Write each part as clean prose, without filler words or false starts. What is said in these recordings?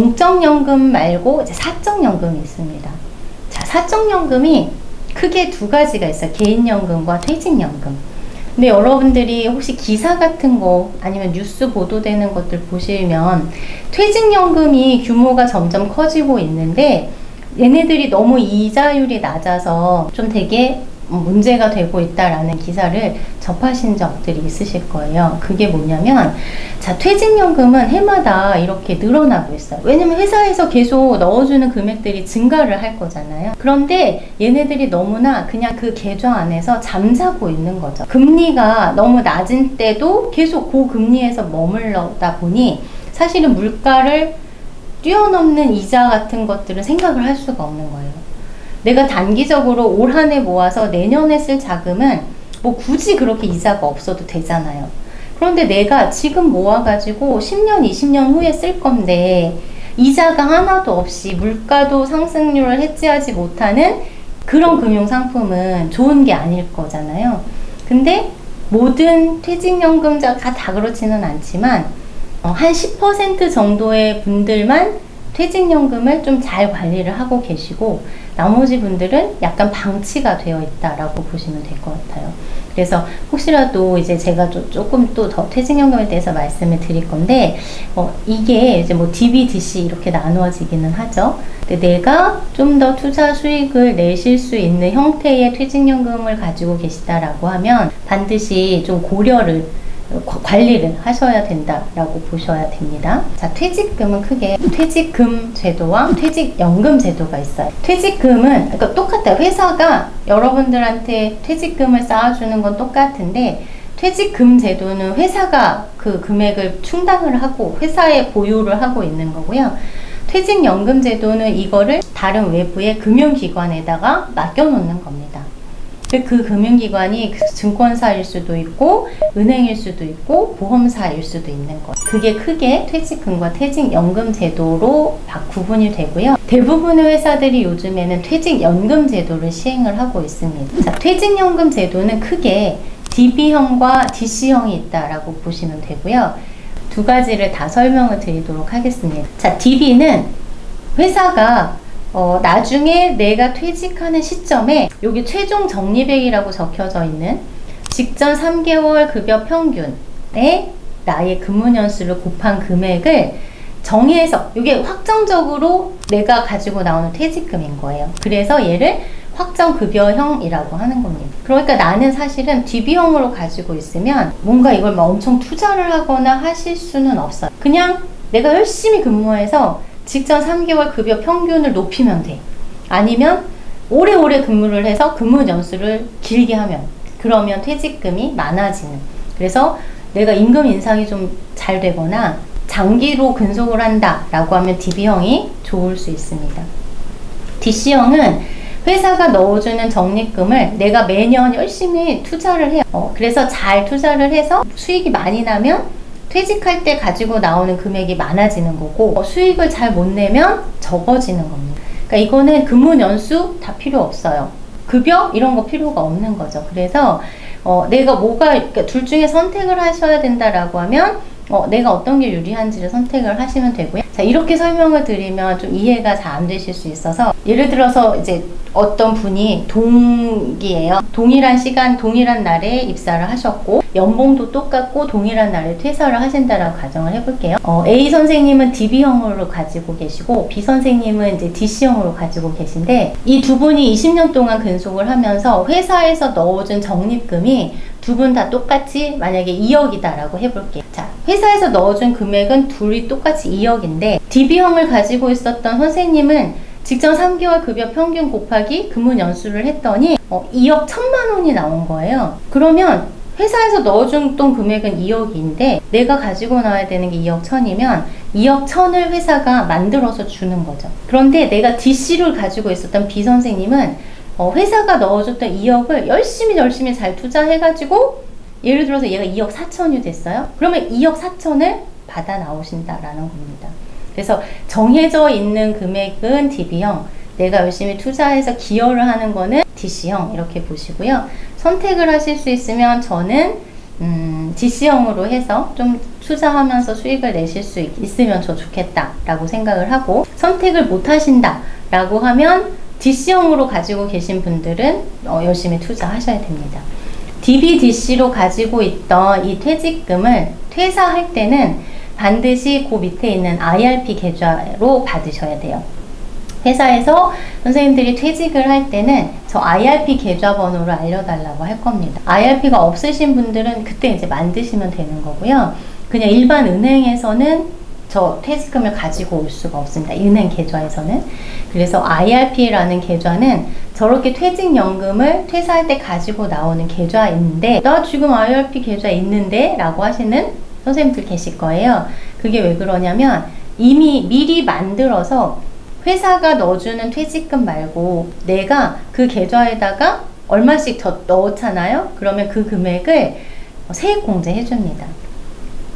공적연금 말고 이제 사적연금이 있습니다. 자, 사적연금이 크게 두 가지가 있어요. 개인연금과 퇴직연금. 근데 여러분들이 혹시 기사 같은 거 아니면 뉴스 보도되는 것들 보시면 퇴직연금이 규모가 점점 커지고 있는데 얘네들이 너무 이자율이 낮아서 좀 되게 문제가 되고 있다라는 기사를 접하신 적들이 있으실 거예요. 그게 뭐냐면, 자, 퇴직연금은 해마다 이렇게 늘어나고 있어요. 왜냐면 회사에서 계속 넣어주는 금액들이 증가를 할 거잖아요. 그런데 얘네들이 너무나 그냥 그 계좌 안에서 잠자고 있는 거죠. 금리가 너무 낮은 때도 계속 고금리에서 머물러다 보니 사실은 물가를 뛰어넘는 이자 같은 것들은 생각을 할 수가 없는 거예요. 내가 단기적으로 올 한 해 모아서 내년에 쓸 자금은 뭐 굳이 그렇게 이자가 없어도 되잖아요. 그런데 내가 지금 모아가지고 10년, 20년 후에 쓸 건데 이자가 하나도 없이 물가도 상승률을 해지하지 못하는 그런 금융상품은 좋은 게 아닐 거잖아요. 근데 모든 퇴직연금자가 다 그렇지는 않지만 한 10% 정도의 분들만 퇴직연금을 좀 잘 관리를 하고 계시고 나머지 분들은 약간 방치가 되어 있다라고 보시면 될 것 같아요. 그래서 혹시라도 이제 제가 조금 또 더 퇴직연금에 대해서 말씀을 드릴 건데 이게 이제 뭐 DB, DC 이렇게 나누어지기는 하죠. 근데 내가 좀 더 투자 수익을 내실 수 있는 형태의 퇴직연금을 가지고 계시다라고 하면 반드시 좀 관리를 하셔야 된다라고 보셔야 됩니다. 자, 퇴직금은 크게 퇴직금 제도와 퇴직연금 제도가 있어요. 퇴직금은 그러니까 똑같아요. 회사가 여러분들한테 퇴직금을 쌓아주는 건 똑같은데 퇴직금 제도는 회사가 그 금액을 충당을 하고 회사에 보유를 하고 있는 거고요. 퇴직연금 제도는 이거를 다른 외부의 금융기관에다가 맡겨놓는 겁니다. 그 금융기관이 증권사일 수도 있고 은행일 수도 있고 보험사일 수도 있는 거예요. 그게 크게 퇴직금과 퇴직연금 제도로 구분이 되고요. 대부분의 회사들이 요즘에는 퇴직연금 제도를 시행을 하고 있습니다. 자, 퇴직연금 제도는 크게 DB형과 DC형이 있다라고 보시면 되고요. 두 가지를 다 설명을 드리도록 하겠습니다. 자, DB는 회사가 나중에 내가 퇴직하는 시점에 여기 최종 적립액이라고 적혀져 있는 직전 3개월 급여 평균에 나의 근무 년수를 곱한 금액을 정의해서 이게 확정적으로 내가 가지고 나오는 퇴직금인 거예요. 그래서 얘를 확정급여형이라고 하는 겁니다. 그러니까 나는 사실은 DB형으로 가지고 있으면 뭔가 이걸 막 엄청 투자를 하거나 하실 수는 없어요. 그냥 내가 열심히 근무해서 직전 3개월 급여 평균을 높이면 돼. 아니면 오래오래 근무를 해서 근무 연수를 길게 하면 그러면 퇴직금이 많아지는. 그래서 내가 임금 인상이 좀 잘 되거나 장기로 근속을 한다라고 하면 DB형이 좋을 수 있습니다. DC형은 회사가 넣어주는 적립금을 내가 매년 열심히 투자를 해요. 그래서 잘 투자를 해서 수익이 많이 나면 퇴직할 때 가지고 나오는 금액이 많아지는 거고 수익을 잘 못 내면 적어지는 겁니다. 그러니까 이거는 근무 연수 다 필요 없어요. 급여 이런 거 필요가 없는 거죠. 그래서 내가 그러니까 둘 중에 선택을 하셔야 된다라고 하면 내가 어떤 게 유리한지를 선택을 하시면 되고요. 자, 이렇게 설명을 드리면 좀 이해가 잘 안 되실 수 있어서 예를 들어서 이제 어떤 분이 동기예요. 동일한 시간, 동일한 날에 입사를 하셨고 연봉도 똑같고 동일한 날에 퇴사를 하신다라고 가정을 해볼게요. A 선생님은 DB형으로 가지고 계시고 B 선생님은 이제 DC형으로 가지고 계신데 이 두 분이 20년 동안 근속을 하면서 회사에서 넣어준 적립금이 두 분 다 똑같이 만약에 2억이다라고 해볼게요. 자, 회사에서 넣어준 금액은 둘이 똑같이 2억인데 DB형을 가지고 있었던 선생님은 직전 3개월 급여 평균 곱하기 근무 연수를 했더니 2억 1천만 원이 나온 거예요. 그러면 회사에서 넣어줬던 금액은 2억인데 내가 가지고 나와야 되는 게 2억 1천이면 2억 1천을 회사가 만들어서 주는 거죠. 그런데 내가 DC를 가지고 있었던 B 선생님은 회사가 넣어줬던 2억을 열심히 잘 투자해가지고 예를 들어서 얘가 2억 4천이 됐어요. 그러면 2억 4천을 받아 나오신다라는 겁니다. 그래서 정해져 있는 금액은 DB형, 내가 열심히 투자해서 기여를 하는 거는 DC형 이렇게 보시고요. 선택을 하실 수 있으면 저는 DC형으로 해서 좀 투자하면서 수익을 내실 수 있으면 좋겠다라고 생각을 하고, 선택을 못 하신다라고 하면 DC형으로 가지고 계신 분들은 열심히 투자하셔야 됩니다. DBDC로 가지고 있던 이 퇴직금을 퇴사할 때는 반드시 그 밑에 있는 IRP 계좌로 받으셔야 돼요. 회사에서 선생님들이 퇴직을 할 때는 저 IRP 계좌번호를 알려달라고 할 겁니다. IRP가 없으신 분들은 그때 이제 만드시면 되는 거고요. 그냥 일반 은행에서는 저 퇴직금을 가지고 올 수가 없습니다. 은행 계좌에서는. 그래서 IRP라는 계좌는 저렇게 퇴직연금을 퇴사할 때 가지고 나오는 계좌인데, 나 지금 IRP 계좌 있는데? 라고 하시는 선생님들 계실 거예요. 그게 왜 그러냐면 이미 미리 만들어서 회사가 넣어주는 퇴직금 말고 내가 그 계좌에다가 얼마씩 더 넣잖아요. 그러면 그 금액을 세액공제 해줍니다.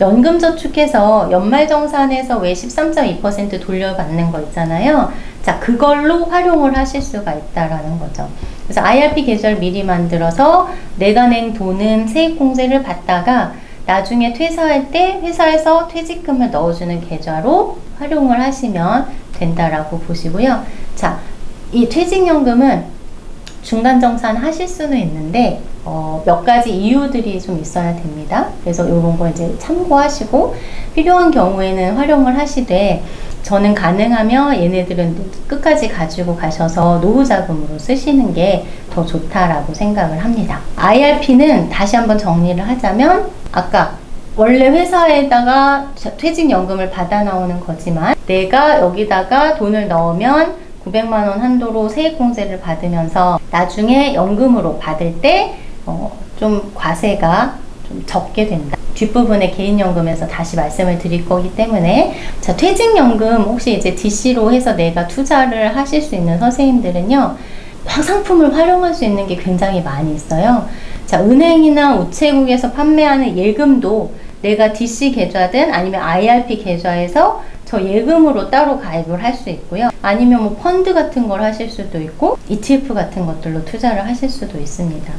연금저축해서 연말정산에서 왜 13.2% 돌려받는 거 있잖아요. 자, 그걸로 활용을 하실 수가 있다라는 거죠. 그래서 IRP 계좌를 미리 만들어서 내가 낸 돈은 세액공제를 받다가 나중에 퇴사할 때 회사에서 퇴직금을 넣어주는 계좌로 활용을 하시면 된다라고 보시고요. 자, 이 퇴직연금은 중간정산 하실 수는 있는데 몇 가지 이유들이 좀 있어야 됩니다. 그래서 이런 거 이제 참고하시고 필요한 경우에는 활용을 하시되, 저는 가능하면 얘네들은 끝까지 가지고 가셔서 노후자금으로 쓰시는 게 더 좋다라고 생각을 합니다. IRP는 다시 한번 정리를 하자면, 아까 원래 회사에다가 퇴직연금을 받아 나오는 거지만 내가 여기다가 돈을 넣으면 900만 원 한도로 세액공제를 받으면서 나중에 연금으로 받을 때 좀 과세가 좀 적게 된다. 뒷부분에 개인연금에서 다시 말씀을 드릴 거기 때문에, 자, 퇴직연금 혹시 이제 DC로 해서 내가 투자를 하실 수 있는 선생님들은요, 상품을 활용할 수 있는 게 굉장히 많이 있어요. 자, 은행이나 우체국에서 판매하는 예금도 내가 DC 계좌든 아니면 IRP 계좌에서 저 예금으로 따로 가입을 할 수 있고요. 아니면 뭐 펀드 같은 걸 하실 수도 있고 ETF 같은 것들로 투자를 하실 수도 있습니다.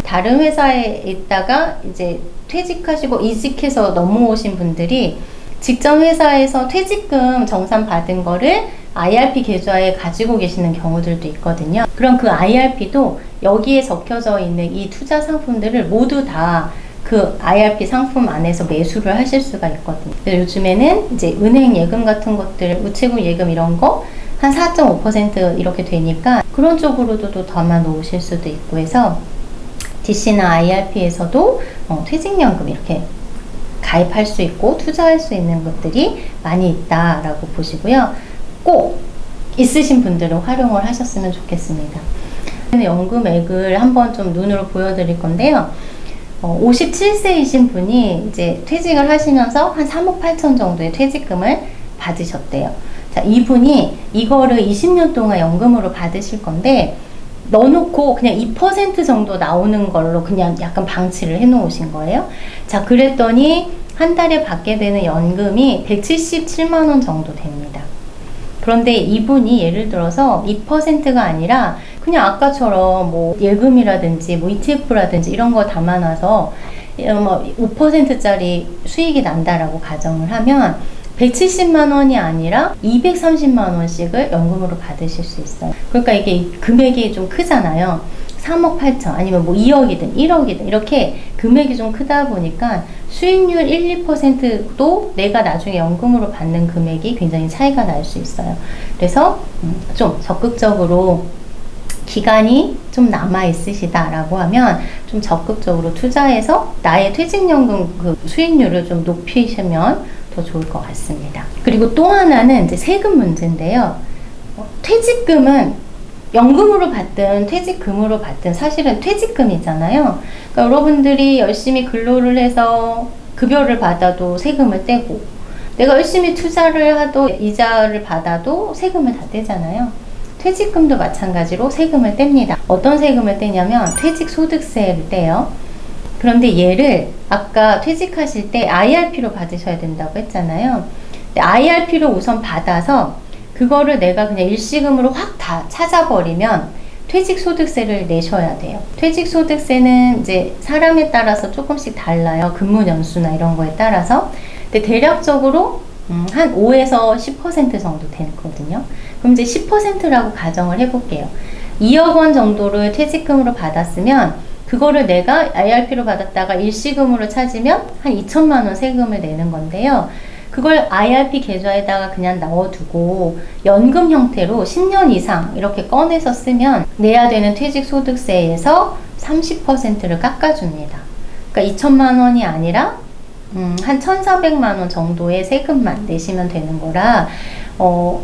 다른 회사에 있다가 이제 퇴직하시고 이직해서 넘어오신 분들이 직전 회사에서 퇴직금 정산 받은 거를 IRP 계좌에 가지고 계시는 경우들도 있거든요. 그럼 그 IRP도 여기에 적혀져 있는 이 투자 상품들을 모두 다 그 IRP 상품 안에서 매수를 하실 수가 있거든요. 요즘에는 이제 은행 예금 같은 것들, 우체국 예금 이런 거 한 4.5% 이렇게 되니까 그런 쪽으로도 담아 놓으실 수도 있고 해서 DC나 IRP에서도 퇴직연금 이렇게 가입할 수 있고 투자할 수 있는 것들이 많이 있다라고 보시고요. 꼭 있으신 분들은 활용을 하셨으면 좋겠습니다. 연금액을 한번 좀 눈으로 보여드릴 건데요. 57세이신 분이 이제 퇴직을 하시면서 한 3억 8천 정도의 퇴직금을 받으셨대요. 자, 이분이 이거를 20년 동안 연금으로 받으실 건데, 넣어놓고 그냥 2% 정도 나오는 걸로 그냥 약간 방치를 해 놓으신 거예요. 자, 그랬더니 한 달에 받게 되는 연금이 177만 원 정도 됩니다. 그런데 이분이 예를 들어서 2%가 아니라 그냥 아까처럼 뭐 예금이라든지 뭐 ETF라든지 이런 거 담아놔서 5%짜리 수익이 난다라고 가정을 하면 170만 원이 아니라 230만 원씩을 연금으로 받으실 수 있어요. 그러니까 이게 금액이 좀 크잖아요. 3억 8천 아니면 뭐 2억이든 1억이든 이렇게 금액이 좀 크다 보니까 수익률 1, 2%도 내가 나중에 연금으로 받는 금액이 굉장히 차이가 날 수 있어요. 그래서 좀 적극적으로 기간이 좀 남아 있으시다라고 하면 좀 적극적으로 투자해서 나의 퇴직연금 그 수익률을 좀 높이시면 더 좋을 것 같습니다. 그리고 또 하나는 이제 세금 문제인데요. 퇴직금은 연금으로 받든 퇴직금으로 받든 사실은 퇴직금이잖아요. 그러니까 여러분들이 열심히 근로를 해서 급여를 받아도 세금을 떼고, 내가 열심히 투자를 하도 이자를 받아도 세금을 다 떼잖아요. 퇴직금도 마찬가지로 세금을 뗍니다. 어떤 세금을 떼냐면 퇴직소득세를 떼요. 그런데 얘를 아까 퇴직하실 때 IRP로 받으셔야 된다고 했잖아요. 근데 IRP로 우선 받아서 그거를 내가 그냥 일시금으로 확 다 찾아버리면 퇴직소득세를 내셔야 돼요. 퇴직소득세는 이제 사람에 따라서 조금씩 달라요. 근무 연수나 이런 거에 따라서. 근데 대략적으로 한 5에서 10% 정도 되거든요. 그럼 이제 10%라고 가정을 해볼게요. 2억 원 정도를 퇴직금으로 받았으면 그거를 내가 IRP로 받았다가 일시금으로 찾으면 한 2천만 원 세금을 내는 건데요. 그걸 IRP 계좌에다가 그냥 넣어두고 연금 형태로 10년 이상 이렇게 꺼내서 쓰면 내야 되는 퇴직소득세에서 30%를 깎아줍니다. 그러니까 2천만 원이 아니라 한 1,400만 원 정도의 세금만 내시면 되는 거라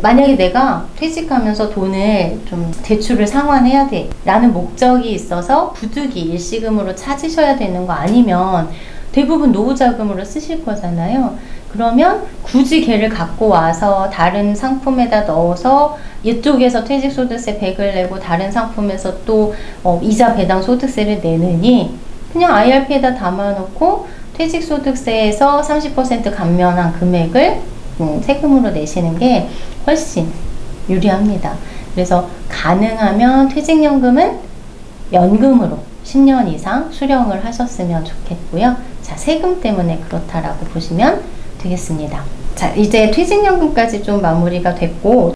만약에 내가 퇴직하면서 돈을 좀 대출을 상환해야 돼 라는 목적이 있어서 부득이 일시금으로 찾으셔야 되는 거 아니면 대부분 노후자금으로 쓰실 거잖아요. 그러면 굳이 걔를 갖고 와서 다른 상품에다 넣어서 이쪽에서 퇴직소득세 100을 내고 다른 상품에서 또 이자 배당 소득세를 내느니 그냥 IRP에다 담아놓고 퇴직소득세에서 30% 감면한 금액을 세금으로 내시는 게 훨씬 유리합니다. 그래서 가능하면 퇴직연금은 연금으로 10년 이상 수령을 하셨으면 좋겠고요. 자, 세금 때문에 그렇다라고 보시면 되겠습니다. 자, 이제 퇴직연금까지 좀 마무리가 됐고